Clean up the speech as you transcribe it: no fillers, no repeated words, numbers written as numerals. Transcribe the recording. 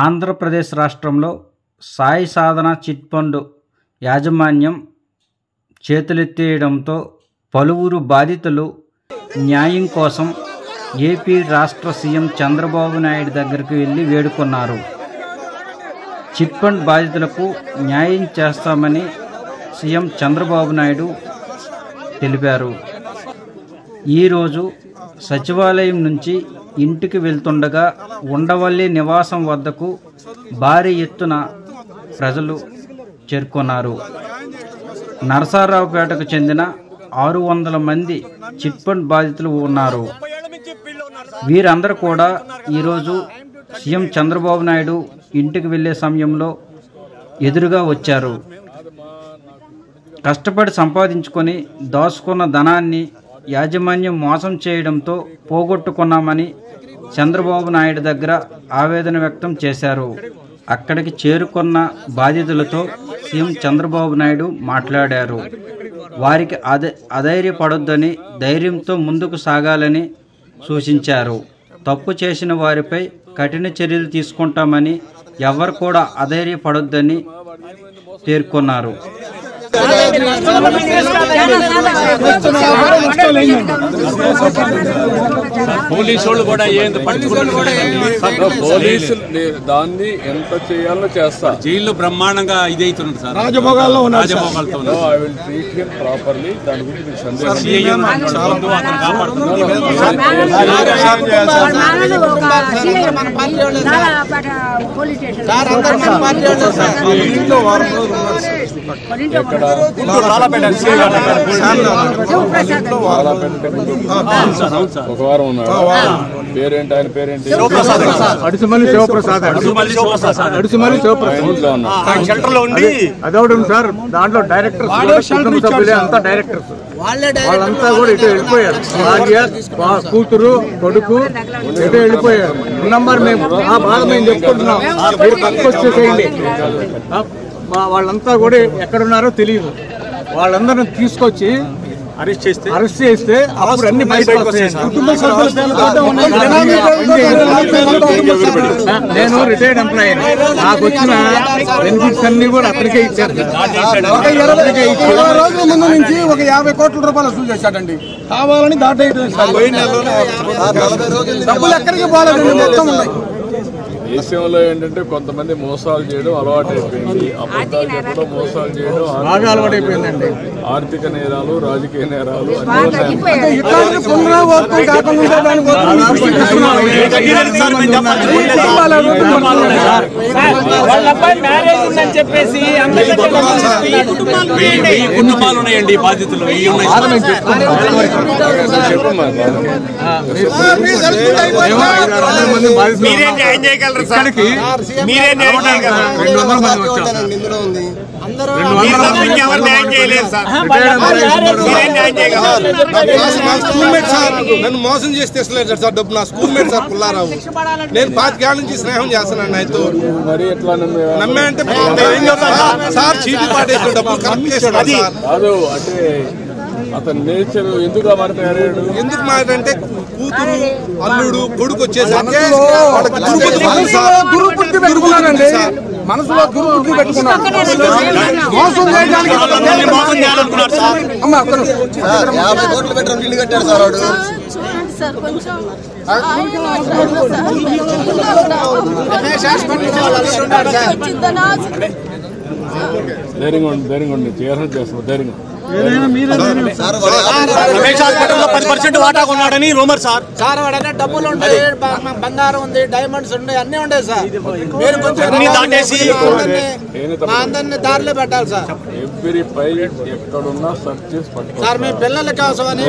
ఆంధ్రప్రదేశ్ రాష్ట్రంలో సాయి సాధన chit fund యాజమాన్యం చేతులెత్తేయడంతో పలువురు బాధితులు న్యాయం కోసం ఏపీ రాష్ట్ర సీఎం చంద్రబాబు నాయుడు దగ్గరికి వెళ్ళి వేడుకున్నారు. చిట్ ఫండ్ బాధితులకు న్యాయం చేస్తామని సీఎం చంద్రబాబు నాయుడు తెలిపారు. ఈరోజు సచివాలయం నుంచి ఇంటికి వెళ్తుండగా ఉండవల్లి నివాసం వద్దకు భారీ ఎత్తున ప్రజలు చేరుకున్నారు. నరసరావుపేటకు చెందిన 600 మంది చిట్ ఫండ్ బాధితులు ఉన్నారు. వీరందరూ కూడా ఈరోజు సీఎం చంద్రబాబు నాయుడు ఇంటికి వెళ్ళే సమయంలో ఎదురుగా వచ్చారు. కష్టపడి సంపాదించుకొని దాచుకున్న ధనాన్ని యాజమాన్యం మోసం చేయడంతో పోగొట్టుకున్నామని చంద్రబాబు నాయుడు దగ్గర ఆవేదన వ్యక్తం చేశారు. అక్కడికి చేరుకున్న బాధితులతో సీఎం చంద్రబాబు నాయుడు మాట్లాడారు. వారికి అధైర్యపడొద్దని, ధైర్యంతో ముందుకు సాగాలని సూచించారు. తప్పు చేసిన వారిపై కఠిన చర్యలు తీసుకుంటామని, ఎవరు కూడా అధైర్యపడొద్దని పేర్కొన్నారు. పోలీసులు కూడా దాన్ని ఎంత చేయాలో చేస్తారు. జైల్లో బ్రహ్మాండంగా ఇది అవుతుంది సార్, రాజభోగాలతో I will treat him properly. దాని గురించి మీకు సందేహం ఒక వారం ఉన్నాడు. పేరేంటి? ఆయన పేరేంటి? అడుసుమల్లి శివప్రసాద్. అదొకటి సార్. దాంట్లో డైరెక్టర్స్ సభ్యులే అంతా డైరెక్టర్స్. వాళ్ళంతా కూడా ఇటు వెళ్ళిపోయారు. భార్య, కూతురు, కొడుకు ఇటు వెళ్ళిపోయారు. నంబర్ మేము ఆ బాధ మేము చెప్పుకుంటున్నాం. మీరు పక్కకు వచ్చేసేయండి. వాళ్ళంతా కూడా ఎక్కడున్నారో తెలియదు. వాళ్ళందరిని తీసుకొచ్చి అరెస్ట్ చేస్తే అప్పుడు అన్ని బయటకు వస్తాయండి. నేను రిటైర్డ్ ఎంప్లాయీ. నాకు వచ్చిన బెనిఫిట్స్ అన్ని కూడా అతనికే ఇచ్చారు. 20 రోజుల ముందు నుంచి ఒక 50 కోట్ల రూపాయలు వసూలు చేశాడండి. కావాలని డబ్బులు ఎక్కడికి పోలేదండి. మొత్తం ఉన్నాయి. దేశంలో ఏంటంటే కొంతమంది మోసాలు చేయడం అలవాటు అయిపోయింది. అబద్ధాలు చెప్పడం, మోసాలు చేయడం అలవాటు అయిపోయిందండి. ఆర్థిక నేరాలు, రాజకీయ నేరాలు కుటుంబాలు ఉన్నాయండి. బాధితులు నన్ను మోసం చేసి తెచ్చలేదు సార్ డబ్బు. నా స్కూల్ మేట్ సార్ పుల్లారావు. నేను 5 ఏళ్ళ నుంచి స్నేహం చేస్తున్నాను ఆయనతో. నమ్మే అంటే సార్ చీటీ పాటేసిన డబ్బులు కరెక్ట్ చేస్తున్నాడు సార్. అంటే అతని నేచర్ ఎందుకు మాట్లాడాడు? ఎందుకు మాట్లాడంటే కూతురు, అల్లుడు, కొడుకు వచ్చేసరికి దుర్బుద్ధి పెట్టుకున్నానండి. మనసులో దుర్బుద్ధి పెట్టుకున్నాను. మోసం చేయడానికి 50 కోట్లు పెట్టి ఇల్లు కట్టాడు సార్ వాడు. ధైర్యంగా ఉండి చేస్తాను. ధైర్యంగా 10% వాటా కొన్నాడని రూమర్ సార్. వాడనే డబ్బులు ఉంటాయి, బంగారం ఉంది, డైమండ్స్ ఉన్నాయి, అన్ని ఉంటాయి సార్. మీరు కొంచెం దాటేసి మా అందరినీ దారిలో పెట్టాలి సార్. ఎవ్రీ పై ఎక్కడున్నా సర్చ్ చేసి పట్టుకోవాలి సార్. మీ పిల్లల కోసమని